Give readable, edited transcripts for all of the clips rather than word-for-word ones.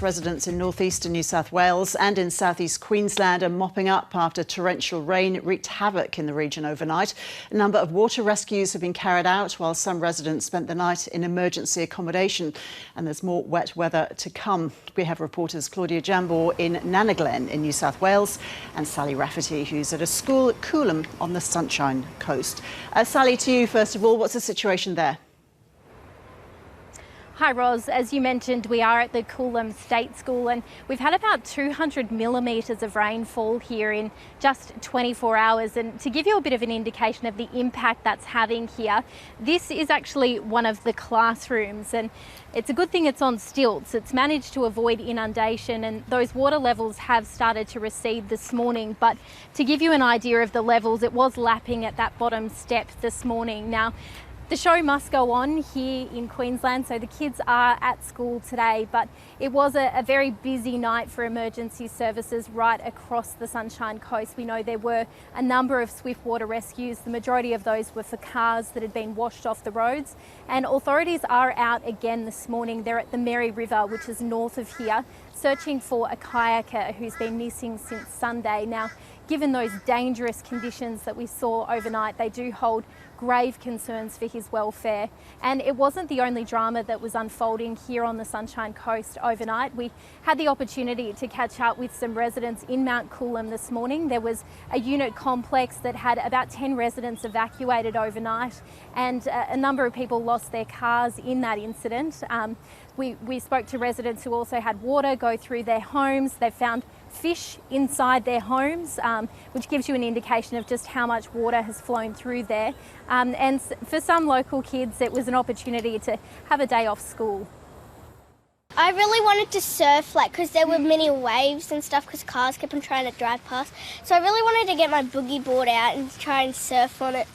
Residents in northeastern New South Wales and in South East Queensland are mopping up after torrential rain wreaked havoc in the region overnight. A number of water rescues have been carried out while some residents spent the night in emergency accommodation, and there's more wet weather to come. We have reporters Claudia Jambor in Glen in New South Wales and Sally Rafferty, who's at a school at Coolum on the Sunshine Coast. Sally, to you first of all, what's the situation there? Hi Ros, as you mentioned, we are at the Coolum State School and we've had about 200 millimetres of rainfall here in just 24 hours. And to give you a bit of an indication of the impact that's having here, this is actually one of the classrooms, and it's a good thing it's on stilts. It's managed to avoid inundation and those water levels have started to recede this morning. But to give you an idea of the levels, it was lapping at that bottom step this morning. Now, the show must go on here in Queensland, so the kids are at school today, but it was a very busy night for emergency services right across the Sunshine Coast. We know there were a number of swift water rescues. The majority of those were for cars that had been washed off the roads, and authorities are out again this morning. They're at the Mary River, which is north of here, searching for a kayaker who's been missing since Sunday. Now, given those dangerous conditions that we saw overnight, they do hold grave concerns for his welfare. And it wasn't the only drama that was unfolding here on the Sunshine Coast overnight. We had the opportunity to catch up with some residents in Mount Coolum this morning. There was a unit complex that had about 10 residents evacuated overnight, and a number of people lost their cars in that incident. We spoke to residents who also had water go through their homes. They found fish inside their homes, which gives you an indication of just how much water has flown through there. And for some local kids, it was an opportunity to have a day off school. I really wanted to surf, because there were many waves and stuff, because cars kept on trying to drive past. So I really wanted to get my boogie board out and try and surf on it.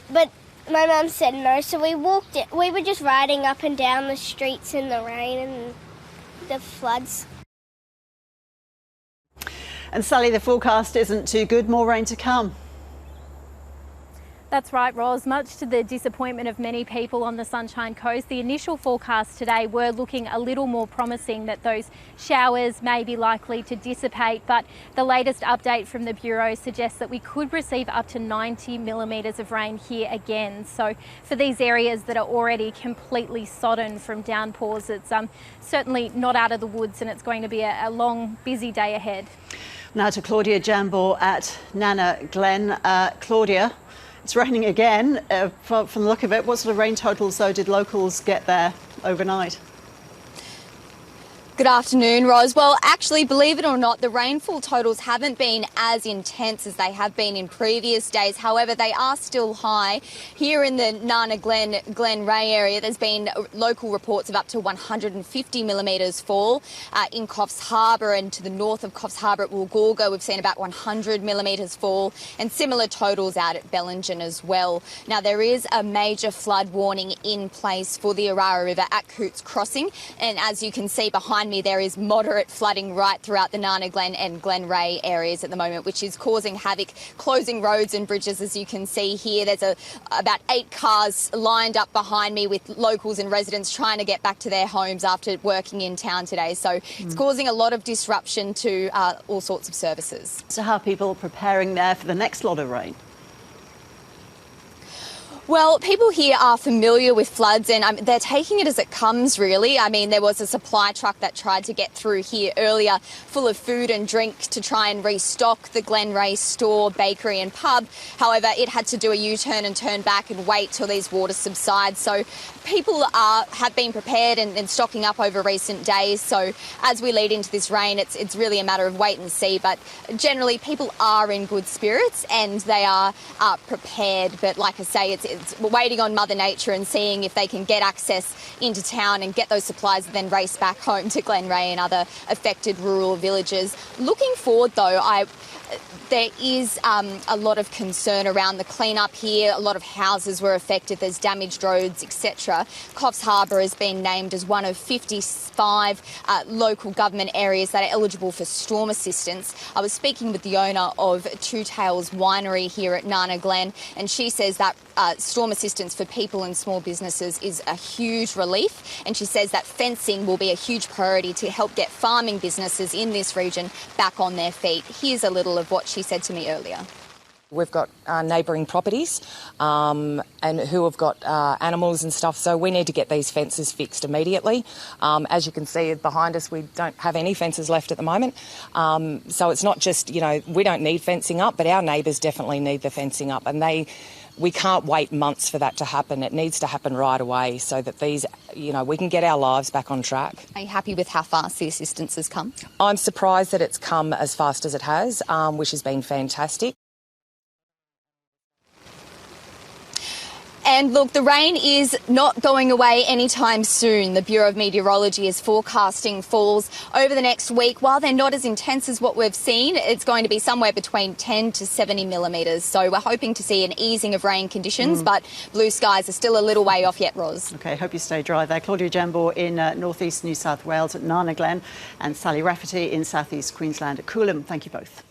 But my mum said no, so we walked it. We were just riding up and down the streets in the rain and the floods. And Sally, the forecast isn't too good. More rain to come. That's right, Ros. Much to the disappointment of many people on the Sunshine Coast, the initial forecasts today were looking a little more promising, that those showers may be likely to dissipate, but the latest update from the Bureau suggests that we could receive up to 90 millimetres of rain here again. So for these areas that are already completely sodden from downpours, it's certainly not out of the woods, and it's going to be a long, busy day ahead. Now to Claudia Jambor at Glen. Claudia, it's raining again. From the look of it, what sort of rain totals, though, did locals get there overnight? Good afternoon, Ros. Well, actually, believe it or not, the rainfall totals haven't been as intense as they have been in previous days. However, they are still high. Here in the Glen Ray area, there's been local reports of up to 150 millimetres fall. In Coffs Harbour and to the north of Coffs Harbour at Woolgoolga, we've seen about 100 millimetres fall, and similar totals out at Bellingen as well. Now, there is a major flood warning in place for the Orara River at Cootes Crossing, and as you can see behind me, there is moderate flooding right throughout the Glen and Glen Ray areas at the moment, which is causing havoc, closing roads and bridges. As you can see here, there's about 8 cars lined up behind me with locals and residents trying to get back to their homes after working in town today. So it's causing a lot of disruption to all sorts of services. So how are people preparing there for the next lot of rain? Well, people here are familiar with floods, and they're taking it as it comes, really. I mean, there was a supply truck that tried to get through here earlier full of food and drink to try and restock the Glen Ray store, bakery and pub. However, it had to do a U-turn and turn back and wait till these waters subside. So people have been prepared and stocking up over recent days. So as we lead into this rain, it's really a matter of wait and see. But generally, people are in good spirits and they are prepared. But like I say, it's waiting on Mother Nature and seeing if they can get access into town and get those supplies and then race back home to Glen Ray and other affected rural villages. Looking forward, though, there is a lot of concern around the clean-up here. A lot of houses were affected. There's damaged roads, etc. Coffs Harbour has been named as one of 55 local government areas that are eligible for storm assistance. I was speaking with the owner of Two Tails Winery here at Glen, and she says that storm assistance for people and small businesses is a huge relief, and she says that fencing will be a huge priority to help get farming businesses in this region back on their feet. Here's a little of what she said to me earlier. We've got neighbouring properties and who have got animals and stuff, so we need to get these fences fixed immediately. As you can see behind us, we don't have any fences left at the moment. So it's not just, we don't need fencing up, but our neighbours definitely need the fencing up, and we can't wait months for that to happen. It needs to happen right away so that these, we can get our lives back on track. Are you happy with how fast the assistance has come? I'm surprised that it's come as fast as it has, which has been fantastic. And look, the rain is not going away anytime soon. The Bureau of Meteorology is forecasting falls over the next week. While they're not as intense as what we've seen, it's going to be somewhere between 10 to 70 millimetres. So we're hoping to see an easing of rain conditions, but blue skies are still a little way off yet, Ros. OK, hope you stay dry there. Claudia Jambor in north east New South Wales at Nana Glen, and Sally Rafferty in South East Queensland at Coolum. Thank you both.